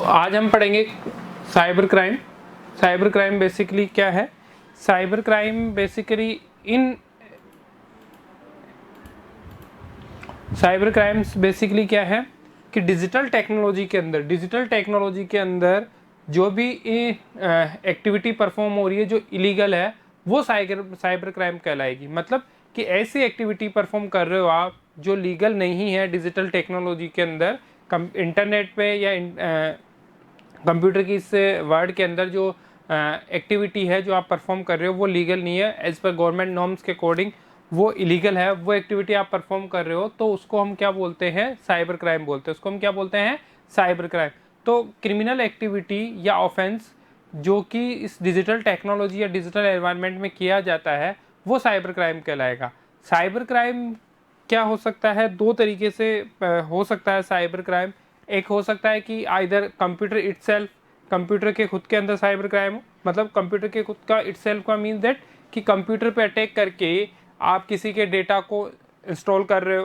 आज हम पढ़ेंगे cyber crime. Cyber crime basically क्या है? Cyber crime basically cyber crimes basically क्या है कि डिजिटल टेक्नोलॉजी के अंदर जो भी एक्टिविटी परफॉर्म हो रही है जो इलीगल है वो साइबर क्राइम कहलाएगी। मतलब कि ऐसी एक्टिविटी परफॉर्म कर रहे हो आप जो लीगल नहीं है डिजिटल टेक्नोलॉजी के अंदर, इंटरनेट पे या कंप्यूटर की इस वर्ड के अंदर जो एक्टिविटी है जो आप परफॉर्म कर रहे हो वो लीगल नहीं है। एज पर गवर्नमेंट नॉर्म्स के अकॉर्डिंग वो इलीगल है। वो एक्टिविटी आप परफॉर्म कर रहे हो तो उसको हम क्या बोलते हैं? साइबर क्राइम बोलते हैं। उसको हम क्या बोलते हैं? Cyber crime. तो क्रिमिनल एक्टिविटी या ऑफेंस जो कि इस डिजिटल टेक्नोलॉजी या डिजिटल एनवायरनमेंट में किया जाता है वो साइबर क्राइम कहलाएगा। साइबर क्राइम क्या हो सकता है? दो तरीके से हो सकता है साइबर क्राइम। एक हो सकता है कि आइदर कंप्यूटर इटसेल्फ, कंप्यूटर के खुद के अंदर साइबर क्राइम हो। मतलब कंप्यूटर के खुद का इटसेल्फ का मीन दैट कि कंप्यूटर पे अटैक करके आप किसी के डेटा को इंस्टॉल कर रहे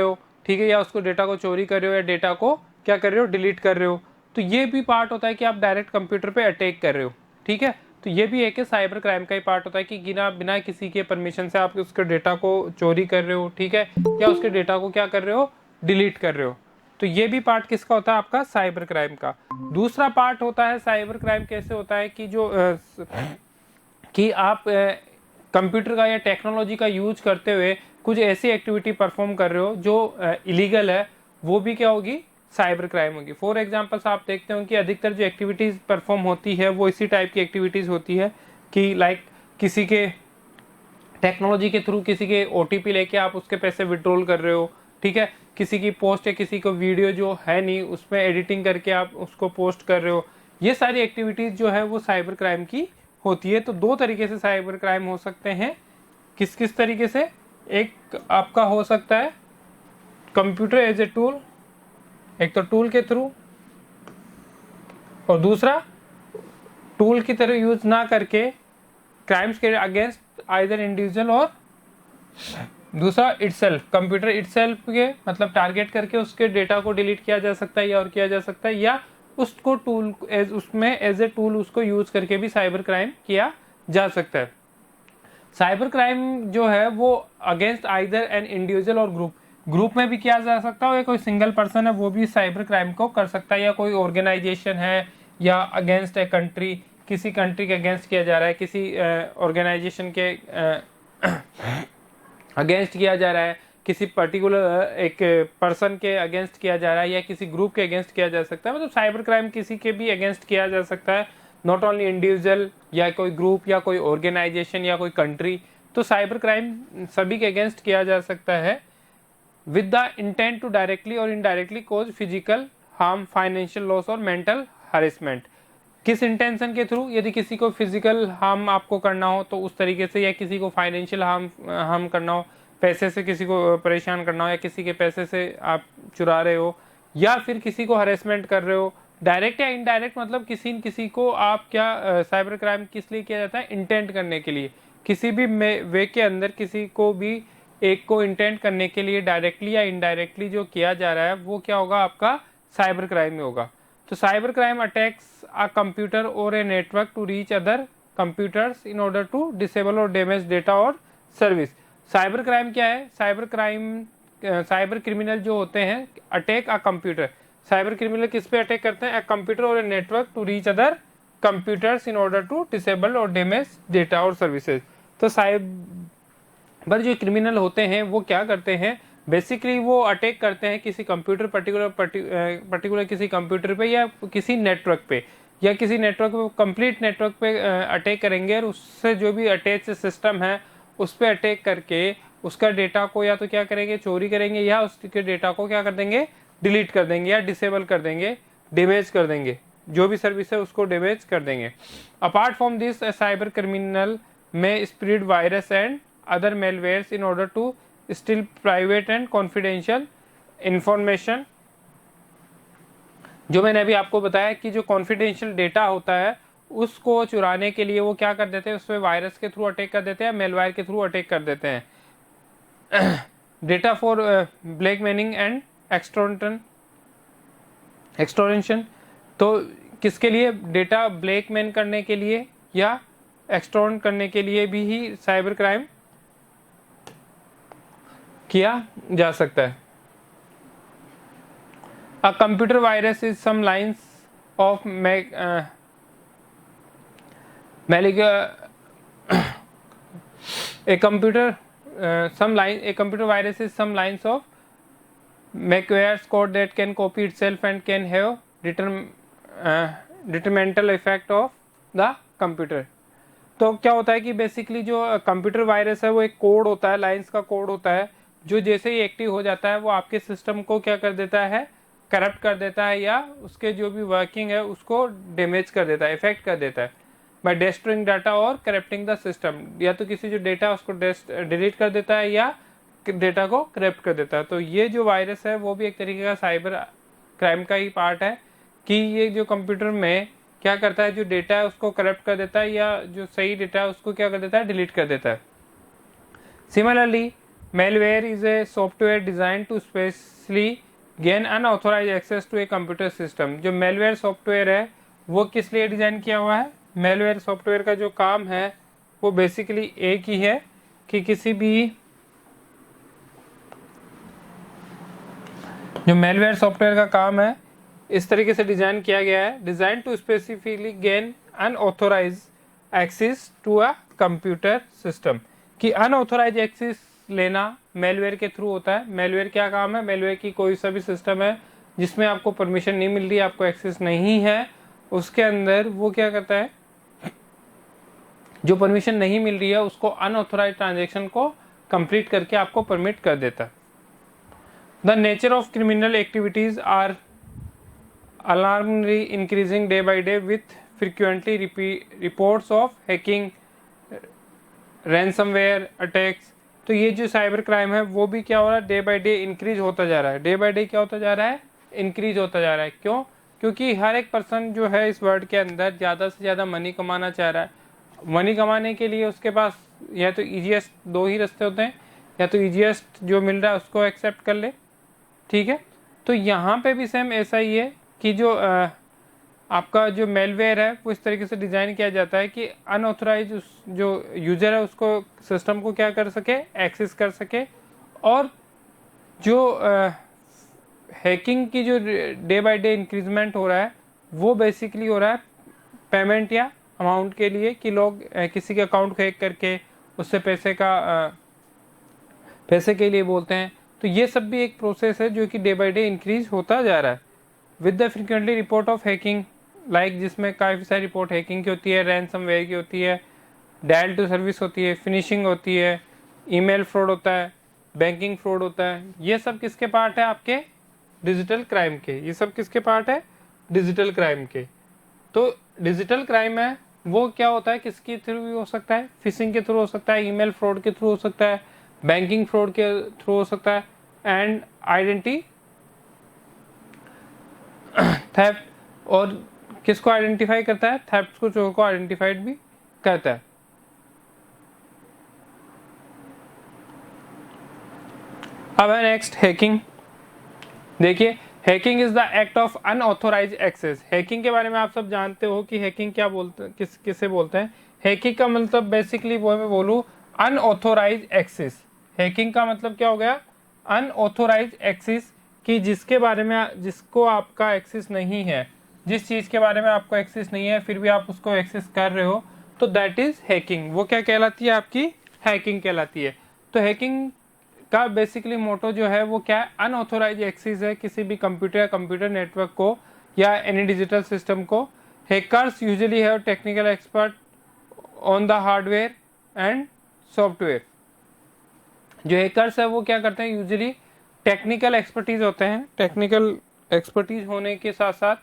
हो, ठीक है, या उसको डेटा को चोरी कर रहे हो या डेटा को क्या कर रहे हो? डिलीट कर रहे हो। तो ये भी पार्ट होता है कि आप डायरेक्ट कंप्यूटर पे अटैक कर रहे हो, ठीक है। तो ये भी एक साइबर क्राइम का ही पार्ट होता है कि बिना किसी के परमिशन से आप उसके डेटा को चोरी कर रहे हो, ठीक है, या उसके डेटा को क्या कर रहे हो? डिलीट कर रहे हो। तो ये भी पार्ट किसका होता है? आपका साइबर क्राइम का। दूसरा पार्ट होता है साइबर क्राइम कैसे होता है कि कि आप कंप्यूटर का या टेक्नोलॉजी का यूज करते हुए कुछ ऐसी एक्टिविटी परफॉर्म कर रहे हो जो इलीगल है, वो भी क्या होगी? साइबर क्राइम होगी। फॉर एग्जांपल्स आप देखते हो कि अधिकतर जो एक्टिविटीज परफॉर्म होती है वो इसी टाइप की एक्टिविटीज होती है कि लाइक किसी के टेक्नोलॉजी के थ्रू किसी के ओटीपी लेके आप उसके पैसे विड्रॉल कर रहे हो, ठीक है, किसी की पोस्ट या किसी को वीडियो जो है नहीं उसमें एडिटिंग करके आप उसको पोस्ट कर रहे हो। ये सारी एक्टिविटीज जो है वो साइबर क्राइम की होती है। तो दो तरीके से साइबर क्राइम हो सकते हैं। किस किस तरीके से? एक आपका हो सकता है कंप्यूटर एज ए टूल, एक तो टूल के थ्रू, और दूसरा टूल की तरह यूज ना करके क्राइम्स के अगेंस्ट आइदर इंडिविजुअल और दूसरा इटसेल्फ, कंप्यूटर इटसेल्फ के मतलब टारगेट करके उसके डेटा को डिलीट किया जा सकता है या और किया जा सकता है, या उसको टूल उसमें एज ए टूल उसको यूज करके भी साइबर क्राइम किया जा सकता है। साइबर क्राइम जो है वो अगेंस्ट आइदर एन इंडिविजुअल और ग्रुप में भी किया जा सकता है, या कोई सिंगल पर्सन है वो भी साइबर क्राइम को कर सकता है, या कोई ऑर्गेनाइजेशन है या अगेंस्ट ए कंट्री, किसी कंट्री के अगेंस्ट किया जा रहा है, किसी ऑर्गेनाइजेशन के अगेंस्ट किया जा रहा है, किसी पर्टिकुलर एक पर्सन के अगेंस्ट किया जा रहा है, या किसी ग्रुप के अगेंस्ट किया जा सकता है। मतलब साइबर क्राइम किसी के भी अगेंस्ट किया जा सकता है, नॉट ओनली इंडिविजुअल या कोई ग्रुप या कोई ऑर्गेनाइजेशन या कोई कंट्री। तो साइबर क्राइम सभी के अगेंस्ट किया जा सकता है with the intent to directly और indirectly cause physical harm, financial loss और मेंटल हरेसमेंट। किस इंटेंशन के थ्रू? यदि किसी को फिजिकल हार्म आपको करना हो तो उस तरीके से, या किसी को फाइनेंशियल हार्म करना हो, पैसे से किसी को परेशान करना हो, या किसी के पैसे से आप चुरा रहे हो, या फिर किसी को हरेसमेंट कर रहे हो, डायरेक्ट या इनडायरेक्ट। मतलब किसी न किसी को आप क्या साइबर क्राइम किस लिए किया जाता है? इंटेंट करने के लिए। किसी भी वे के अंदर किसी को भी एक को इंटेंट करने के लिए डायरेक्टली या इनडायरेक्टली जो किया जा रहा है वो क्या होगा? आपका साइबर क्राइम में होगा। तो cyber crime attacks a computer और a network to reach other computers in order to disable और डैमेज डेटा और सर्विस। साइबर क्राइम क्या है? साइबर क्रिमिनल जो होते हैं attack a computer. Cyber criminal किस पे अटैक करते हैं? अ कंप्यूटर और a network to reach other computers in order to disable और डैमेज डेटा और सर्विसेज। तो साइबर जो क्रिमिनल होते हैं वो क्या करते हैं? बेसिकली वो अटैक करते हैं किसी कंप्यूटर पर्टिकुलर किसी कंप्यूटर पे या किसी नेटवर्क पे, या किसी नेटवर्क पे, कंप्लीट नेटवर्क पे अटैक करेंगे, और उससे जो भी अटैच सिस्टम है उस पर अटैक करके उसका डेटा को या तो क्या करेंगे? चोरी करेंगे, या उसके डेटा को क्या कर देंगे? डिलीट कर देंगे, या डिसेबल कर देंगे, डैमेज कर देंगे, जो भी सर्विस है उसको डैमेज कर देंगे। Apart from this cyber criminal में spread virus and other malwares in order to steal private and confidential information. जो मैंने अभी आपको बताया कि जो कॉन्फिडेंशियल डेटा होता है उसको चुराने के लिए वो क्या कर देते हैं? उस पर वायरस के थ्रू अटैक कर देते हैं, मेलवायर के थ्रू अटैक कर देते हैं। Data for blackmailing and extortion. Extortion तो किसके लिए, डेटा ब्लैकमेल करने के लिए या एक्सटॉर्ट करने के लिए भी ही साइबर क्राइम किया जा सकता है। A computer virus is some lines of a computer virus is some lines of malware's code that can copy itself and can have detrimental effect of the computer। तो क्या होता है कि बेसिकली जो कंप्यूटर वायरस है वो एक code होता है, लाइंस का कोड होता है, जो जैसे ही एक्टिव हो जाता है वो आपके सिस्टम को क्या कर देता है, करप्ट कर देता है या उसके जो भी वर्किंग है उसको डैमेज कर देता है, इफेक्ट कर देता है बाय डिस्ट्रॉइंग डाटा और करप्टिंग द सिस्टम। या तो किसी जो डेटा उसको डिलीट कर देता है या डेटा को करप्ट कर देता है। तो ये जो वायरस है वो भी एक तरीके का साइबर क्राइम का ही पार्ट है कि ये जो कंप्यूटर में क्या करता है, जो डेटा है उसको करप्ट कर देता है या जो सही डेटा है उसको क्या कर देता है, डिलीट कर देता है। Similarly malware is a software designed to specially gain unauthorized access to a computer system। जो malware सॉफ्टवेयर है वो किस लिए डिजाइन किया हुआ है, malware सॉफ्टवेयर का जो काम है वो बेसिकली एक ही है कि किसी भी जो malware सॉफ्टवेयर का काम है इस तरीके से डिजाइन किया गया है, design to specifically gain unauthorized access to a computer system. कि अनऑथोराइज्ड एक्सेस लेना मेलवेयर के थ्रू होता है। मेलवेयर क्या काम है, मेलवेयर की कोई सा भी सिस्टम है जिसमें आपको परमिशन नहीं मिल रही है, आपको एक्सेस नहीं है, उसके अंदर वो क्या करता है, जो परमिशन नहीं मिल रही है उसको अनऑथोराइज्ड ट्रांजैक्शन को कंप्लीट करके आपको परमिट कर देता है। The nature of criminal activities are alarmingly increasing day by day with frequently reports of hacking, ransomware attacks। तो ये जो साइबर क्राइम है वो भी क्या हो रहा है, डे बाय डे इंक्रीज होता जा रहा है। डे बाय डे क्या होता जा रहा है, इंक्रीज होता जा रहा है। क्यों? क्योंकि हर एक पर्सन जो है इस वर्ल्ड के अंदर ज़्यादा से ज़्यादा मनी कमाना चाह रहा है। मनी कमाने के लिए उसके पास या तो ईजीएस्ट दो ही रास्ते होते हैं, या तो ईजीएस्ट जो मिल रहा है उसको एक्सेप्ट कर ले, ठीक है। तो यहाँ पे भी सेम ऐसा ही है कि जो आपका जो मेलवेयर है वो इस तरीके से डिज़ाइन किया जाता है कि अनऑथोराइज जो यूज़र है उसको सिस्टम को क्या कर सके, एक्सेस कर सके। और जो हैकिंग की जो डे बाय डे इंक्रीजमेंट हो रहा है वो बेसिकली हो रहा है पेमेंट या अमाउंट के लिए, कि लोग किसी के अकाउंट को हैक करके उससे पैसे के लिए बोलते हैं। तो ये सब भी एक प्रोसेस है जो कि डे बाय डे इंक्रीज होता जा रहा है। With the frequently report of hacking like, जिसमें काफ़ी सारी रिपोर्ट हैकिंग की होती है, रैनसमवेयर की होती है, डायल टू सर्विस होती है, फिनिशिंग होती है, ईमेल फ्रॉड होता है, बैंकिंग फ्रॉड होता है। ये सब किसके पार्ट है, आपके डिजिटल क्राइम के। ये सब किसके पार्ट है, डिजिटल क्राइम के। तो डिजिटल क्राइम है वो क्या होता है, किसके थ्रू भी हो सकता है, फिशिंग के थ्रू हो सकता है, ईमेल फ्रॉड के थ्रू हो सकता है, बैंकिंग फ्रॉड के थ्रू हो सकता है, एंड आइडेंटिटी थेफ्ट। और किसको आइडेंटिफाई करता है, थेफ्ट को, चोर को आइडेंटिफाइड भी करता है। अब है नेक्स्ट हैकिंग। देखिए, hacking is the act of unauthorized access. Hacking के बारे में आप सब जानते हो कि हैकिंग क्या बोलते हैं, किसे बोलते हैं। हैकिंग का मतलब बेसिकली वो मैं बोलूँ अनऑथोराइज्ड एक्सेस। हैकिंग का मतलब क्या हो गया, अनऑथोराइज्ड एक्सेस, कि जिसके बारे में, जिसको आपका एक्सेस नहीं है, जिस चीज़ के बारे में आपको एक्सेस नहीं है फिर भी आप उसको एक्सेस कर रहे हो, तो दैट इज हैकिंग। वो क्या कहलाती है, आपकी हैकिंग कहलाती है। तो हैकिंग का बेसिकली मोटो जो है वो क्या है, अनऑथोराइज्ड एक्सेस है किसी भी कंप्यूटर या कंप्यूटर नेटवर्क को या एनी डिजिटल सिस्टम को। Hackers usually have technical expert on the hardware and software. जो हैकर्स है वो क्या करते हैं, यूजुअली टेक्निकल एक्सपर्टीज होते हैं। टेक्निकल एक्सपर्टीज होने के साथ साथ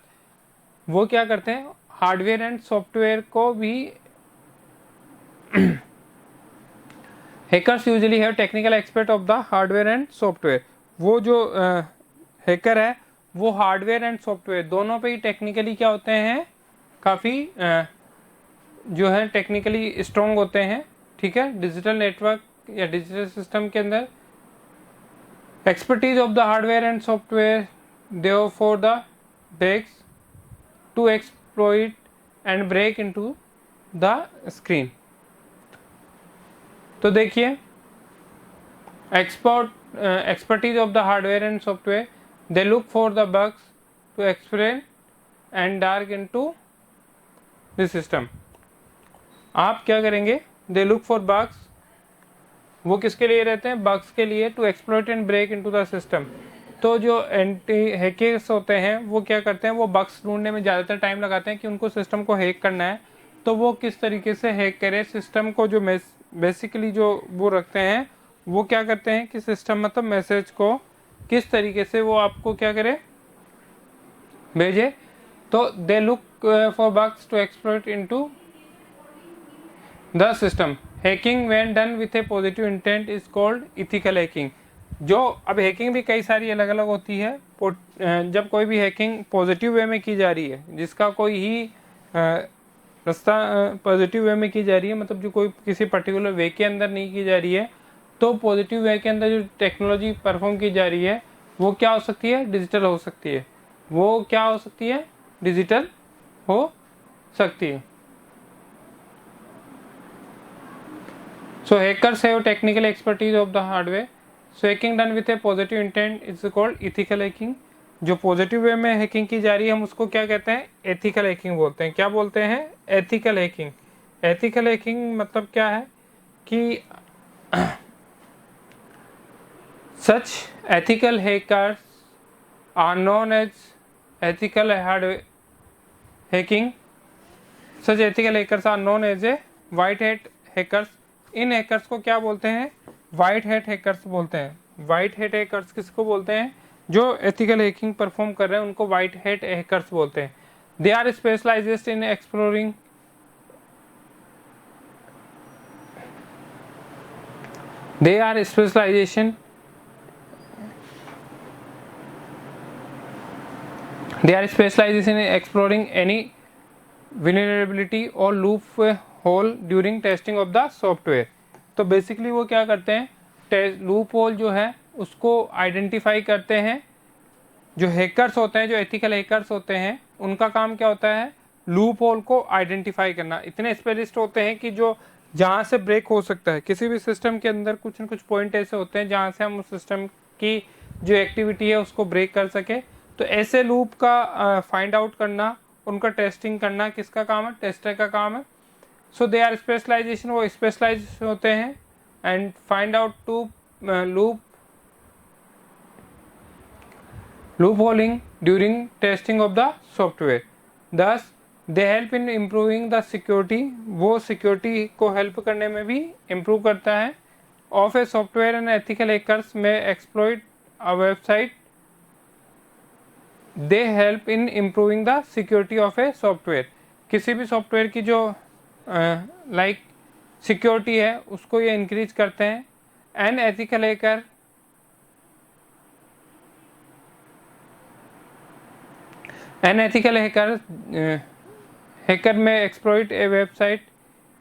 वो क्या करते हैं, हार्डवेयर एंड सॉफ्टवेयर को भी hackers usually have technical expert of the hardware and software. वो जो हैकर है वो हार्डवेयर एंड सॉफ्टवेयर दोनों पे ही टेक्निकली क्या होते हैं, काफ़ी जो है टेक्निकली स्ट्रॉन्ग होते हैं, ठीक है। डिजिटल नेटवर्क या डिजिटल सिस्टम के अंदर expertise of the hardware and software therefore the takes to exploit and break into the screen. तो देखिए, expertise of the hardware and software, they look for the bugs to exploit and dark into the system. आप क्या करेंगे? They look for bugs, वो किसके लिए रहते हैं? बग्स के लिए, to exploit and break into the system. तो जो एंटी हैकर्स होते हैं वो क्या करते हैं? वो बग्स ढूंढने में ज़्यादातर टाइम लगाते हैं कि उनको सिस्टम को हैक करना है, तो वो किस तरीके से हैक करें सिस्टम को। जो बेसिकली जो वो रखते हैं वो क्या करते हैं कि सिस्टम मतलब मैसेज को किस तरीके से वो आपको क्या करे, भेजे। तो they look for bugs to exploit into the system. Hacking when done with a positive intent is called ethical hacking. जो अब हैकिंग भी कई सारी अलग अलग होती है। जब कोई भी हैकिंग पॉजिटिव वे में की जा रही है, जिसका कोई ही रास्ता पॉजिटिव वे में की जा रही है, मतलब जो कोई किसी पर्टिकुलर वे के अंदर नहीं की जा रही है, तो पॉजिटिव वे के अंदर जो टेक्नोलॉजी परफॉर्म की जा रही है वो क्या हो सकती है? डिजिटल हो सकती है। वो क्या हो सकती है? डिजिटल हो सकती है। So hackers have technical expertise of the hardware. So hacking done with a positive intent is called ethical hacking. जो पॉजिटिव वे में हैकिंग की जा रही है हम उसको क्या कहते हैं? एथिकल हैकिंग बोलते हैं। क्या बोलते हैं? Ethical hacking. एथिकल हैकिंग मतलब क्या है कि such ethical hackers are known as ethical hardware hacking. Such ethical hackers are known as a white hat hackers. इन हैकर्स को क्या बोलते हैं? व्हाइट हैट हैकर्स बोलते हैं। व्हाइट हैट हैकर्स किसको बोलते हैं? जो एथिकल हैकिंग परफॉर्म कर रहे हैं उनको व्हाइट हैट हैकर्स बोलते हैं। They are specialized in exploring they are specialization they are specialized in exploring any vulnerability और loophole during testing of the software. तो बेसिकली वो क्या करते हैं? लूप होल जो है उसको आइडेंटिफाई करते हैं। जो हैकर्स होते हैं, जो एथिकल हैकर्स होते हैं, उनका काम क्या होता है? लूप होल को आइडेंटिफाई करना। इतने स्पेशलिस्ट होते हैं कि जो जहाँ से ब्रेक हो सकता है किसी भी सिस्टम के अंदर, कुछ न कुछ पॉइंट ऐसे होते हैं जहाँ से हम उस सिस्टम की जो एक्टिविटी है उसको ब्रेक कर सके। तो ऐसे लूप का फाइंड आउट करना, उनका टेस्टिंग करना किसका काम है? टेस्टर का काम है। सो दे आर स्पेशलाइजेशन, वो स्पेशलाइज होते हैं and find out to loop holing during testing of the software. Thus they help in improving the security, वो सिक्योरिटी को हेल्प करने में भी इम्प्रूव करता है। Of a software and ethical hackers में exploit a website, they help in improving the security of a software. किसी भी सॉफ्टवेयर की जो लाइक सिक्योरिटी है उसको ये इंक्रीज करते हैं। An ethical hacker hacker may exploit a website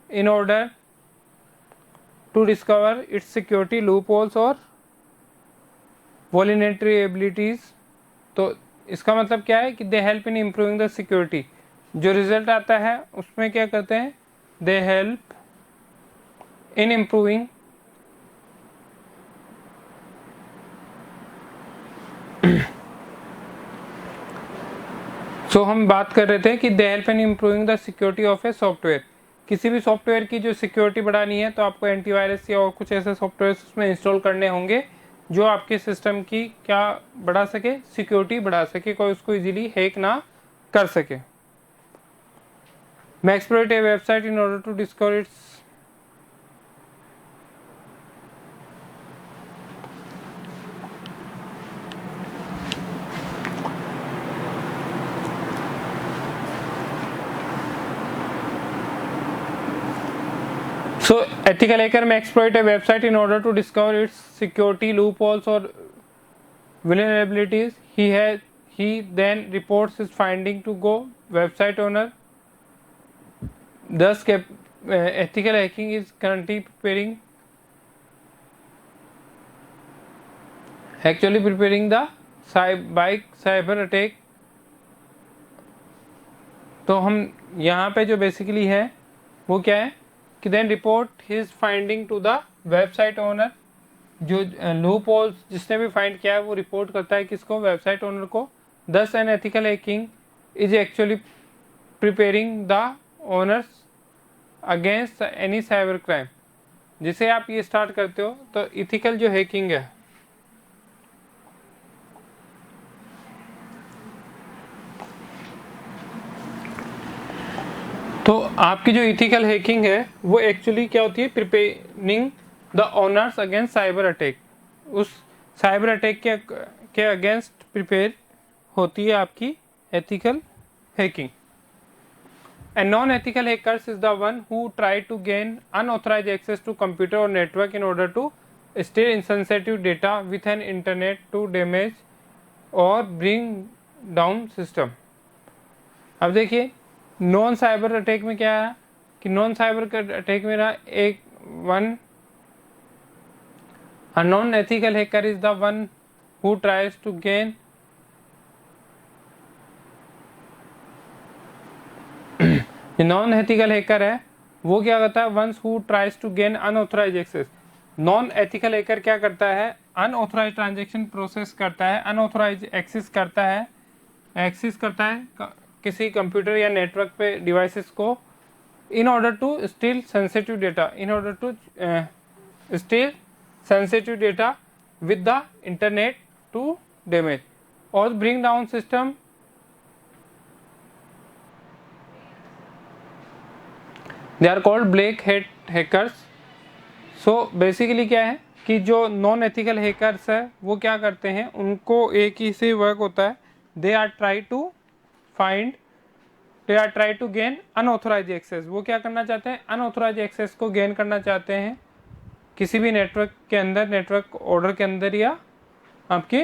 in order to discover its security loopholes और वल्नरेबिलिटीज। तो इसका मतलब क्या है कि they help in improving the security. जो रिजल्ट आता है उसमें क्या करते हैं? दे हेल्प इन इम्प्रूविंग सो हम बात कर रहे थे कि they help in improving the security of a software. किसी भी सॉफ्टवेयर की जो सिक्योरिटी बढ़ानी है तो आपको एंटीवायरस या और कुछ ऐसे सॉफ्टवेयर उसमें इंस्टॉल करने होंगे जो आपके सिस्टम की क्या बढ़ा सके? सिक्योरिटी बढ़ा सके, कोई उसको इजीली हैक ना कर सके। May exploit a website in order to discover its So ethical hacker may exploit a website in order to discover its security loopholes or vulnerabilities. He then reports his finding to go website owner. Thus, ethical hacking is currently preparing the cyber attack तो हम यहाँ पे जो basically है वो क्या है कि then report his finding to the website owner. जो लूप होल्स जिसने भी फाइंड किया है वो रिपोर्ट करता है किसको, वेबसाइट ओनर को। दस an ethical hacking is actually preparing the owners against any cyber crime. जिसे आप ये स्टार्ट करते हो तो इथिकल जो हैकिंग है, तो आपकी जो इथिकल हैकिंग है वो एक्चुअली क्या होती है, preparing the owners against cyber attack. उस साइबर अटैक के अगेंस्ट प्रिपेयर होती है आपकी ethical hacking. A non-ethical hackers is the one who try to gain unauthorized access to computer or network in order to steal insensitive data with an internet to damage or bring down system। अब देखिए non cyber attack में क्या है कि non cyber attack में रहा एक one, a non-ethical hacker is the one who tries to gain non ethical hacker है वो क्या करता है, once who tries to gain unauthorized access. Non ethical hacker क्या करता है, अनऑथराइज ट्रांजैक्शन प्रोसेस करता है, अनऑथराइज एक्सेस करता है किसी कंप्यूटर या नेटवर्क पे डिवाइसेस को in order to steal sensitive data with the internet to damage और bring down system. They are called black hat hackers. So basically क्या है कि जो नॉन एथिकल हैकर्स है वो क्या करते हैं, उनको एक ही से वर्क होता है, they are try to gain unauthorized access. वो क्या करना चाहते हैं, अनऑथराइज एक्सेस को गेन करना चाहते हैं किसी भी नेटवर्क के अंदर, नेटवर्क ऑर्डर के अंदर या आपके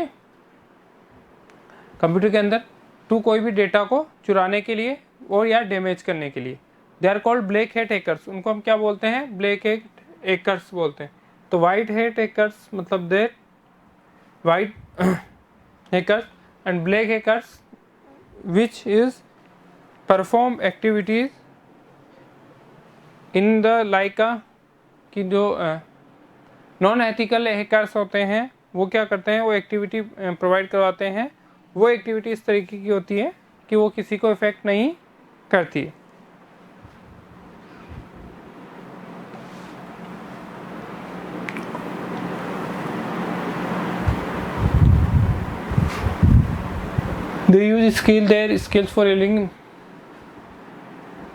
कंप्यूटर के अंदर, टू कोई भी डेटा को चुराने के लिए और या डैमेज करने के लिए। They are called black hat hackers. उनको हम क्या बोलते हैं, ब्लैक हैट हैकर्स बोलते हैं। तो वाइट हैट हैकर्स मतलब they white hackers and black hackers which is perform activities in the like कि जो नॉन एथिकल हैकर्स होते हैं वो क्या करते हैं, वो एक्टिविटी प्रोवाइड करवाते हैं। वो एक्टिविटी इस तरीके की होती है कि वो किसी को इफेक्ट नहीं करती है। They use their skills for yielding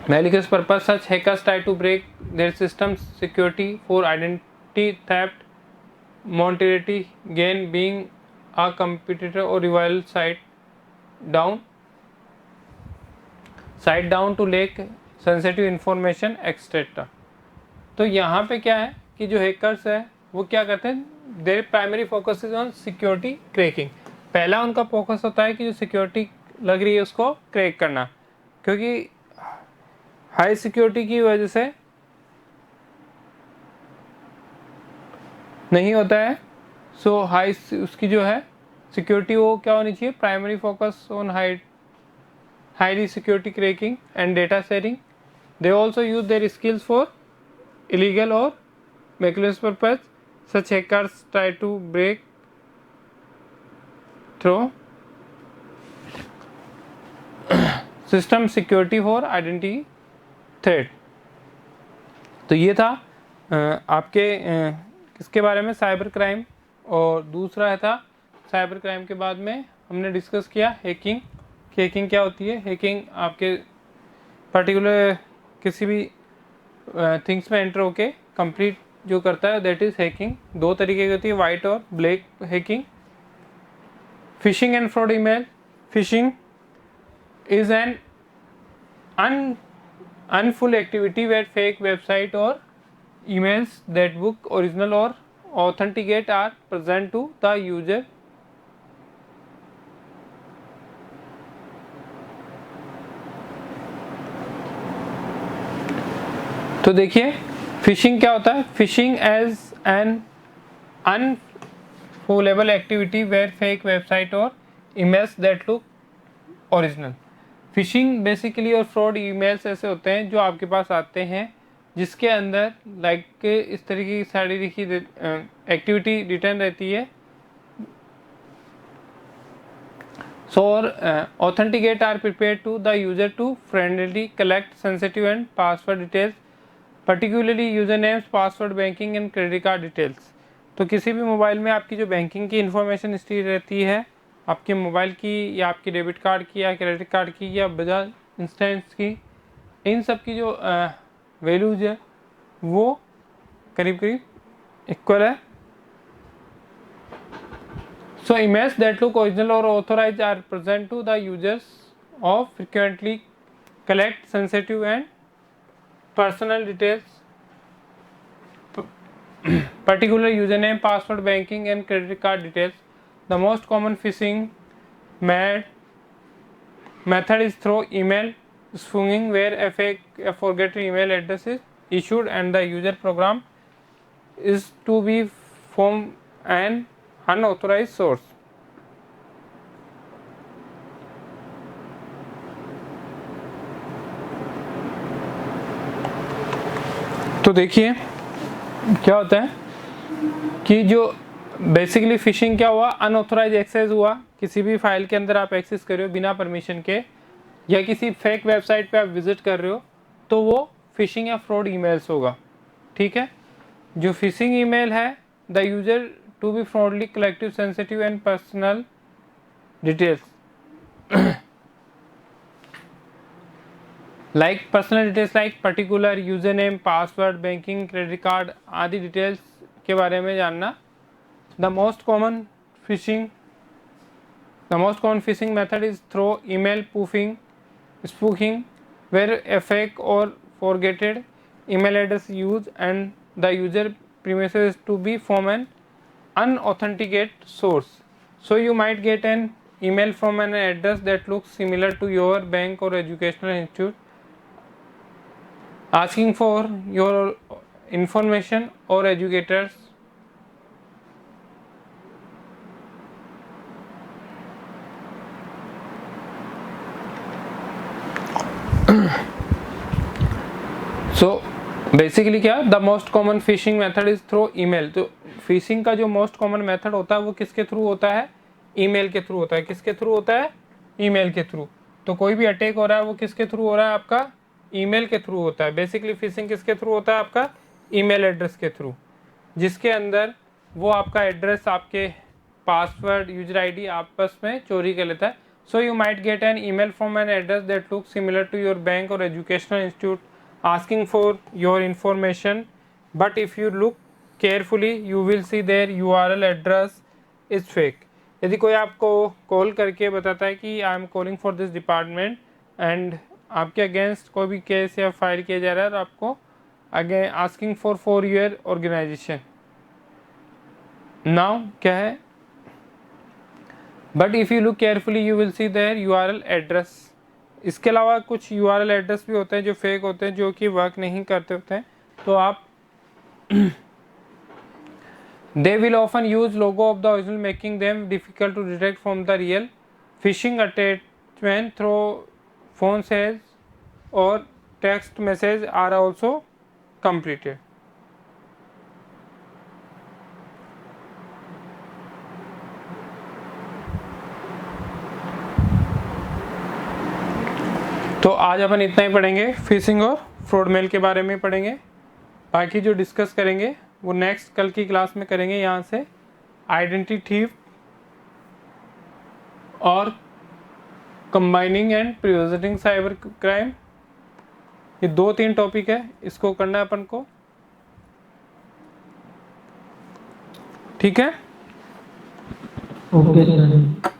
malicious purpose. Such hackers try to break their system's security for identity theft, monetary gain, being a competitor or rival site down to leak sensitive information etc। तो यहाँ पे क्या है कि जो hackers है वो क्या करते हैं, there primary focus is on security cracking. पहला उनका फोकस होता है कि जो सिक्योरिटी लग रही है उसको क्रैक करना, क्योंकि हाई सिक्योरिटी की वजह से नहीं होता है। सो हाई उसकी जो है सिक्योरिटी वो क्या होनी चाहिए, primary focus on highly security cracking and data sharing. They also use their skills for illegal or malicious purpose. Such hackers try to break through system security for identity threat। तो ये था आपके इसके बारे में साइबर क्राइम। और दूसरा था साइबर क्राइम के बाद में हमने डिस्कस किया हैकिंग। हैकिंग क्या होती है, हैकिंग आपके पर्टिकुलर किसी भी थिंग्स में एंटर होके कंप्लीट जो करता है दैट इज हैकिंग। दो तरीके की होती है, वाइट और black hacking. Phishing and fraud email. Phishing is an unlawful activity where fake website और emails that book original or authenticate are present to the user। तो देखिए फिशिंग क्या होता है, phishing as an unlawful activity where fake website और image that look original. Phishing basically और fraud emails ऐसे होते हैं जो आपके पास आते हैं जिसके अंदर लाइक इस तरीके की सारी देखिए एक्टिविटी रिटर्न रहती है. So authenticate are prepared to the user to friendly collect sensitive and password details, particularly usernames, password, banking and credit card details. तो किसी भी मोबाइल में आपकी जो बैंकिंग की इंफॉर्मेशन हिस्ट्री रहती है, आपके मोबाइल की या आपके डेबिट कार्ड की या क्रेडिट कार्ड की या बजाज इंस्टेंट्स की, इन सब की जो वैल्यूज है वो करीब करीब इक्वल है. So emails that look original or authorized are present to the users of frequently collect sensitive and personal details, particular username, password, banking and credit card details. The most common phishing method is through email spoofing, where a forgotten email address is issued and the user program is to be from an unauthorized source. तो देखिए क्या होता है कि जो basically fishing क्या हुआ, unauthorized access हुआ, किसी भी फाइल के अंदर आप एक्सेस कर रहे हो बिना परमिशन के या किसी फेक वेबसाइट पे आप विजिट कर रहे हो तो वो फिशिंग या फ्रॉड ईमेल्स होगा. ठीक है, जो फिशिंग ईमेल है the user to be fraudly collective sensitive and personal details like personal details like particular user name, password, banking, credit card आदि डिटेल्स के बारे में जानना. The most common phishing method is through email spoofing where a fake or forgotten email address used and the user premises to be from an unauthenticated source. So you might get an email from an address that looks similar to your bank or educational institute asking for your information or educators. So basically क्या, the most common phishing method is through email. तो phishing का जो most common method होता है वो किसके through होता है, ईमेल के थ्रू होता है. किसके थ्रू होता है, ईमेल के थ्रू. तो कोई भी अटैक हो रहा है वो किसके थ्रू हो रहा है, आपका ईमेल के थ्रू होता है. बेसिकली फिशिंग किसके थ्रू होता है, आपका ईमेल एड्रेस के थ्रू, जिसके अंदर वो आपका एड्रेस, आपके पासवर्ड, यूजर आईडी आपस में चोरी कर लेता है. So you might get an email from an address that looks similar to your bank और educational institute asking for your information, but if you look carefully you will see their URL address is fake. यदि कोई आपको call करके बताता है कि I am calling for this department and आपके against कोई भी केस या फाइल किया जा रहा है और आपको again asking for your organization, now क्या है, but if you look carefully you will see there URL address. इसके अलावा कुछ URL एड्रेस भी होते हैं जो फेक होते हैं, जो कि वर्क नहीं करते होते हैं. तो आप they will often use logo of the original making them difficult to detect from the real. Phishing attachment through phone cells और text message are also completed. तो आज अपन इतना ही पढ़ेंगे, फिशिंग और फ्रॉड मेल के बारे में पढ़ेंगे. बाकी जो डिस्कस करेंगे वो नेक्स्ट कल की क्लास में करेंगे. यहाँ से आइडेंटिटी थीफ और combining and preventing cyber crime, ये 2-3 टॉपिक है, इसको करना है अपन को. ठीक है, ओके सर.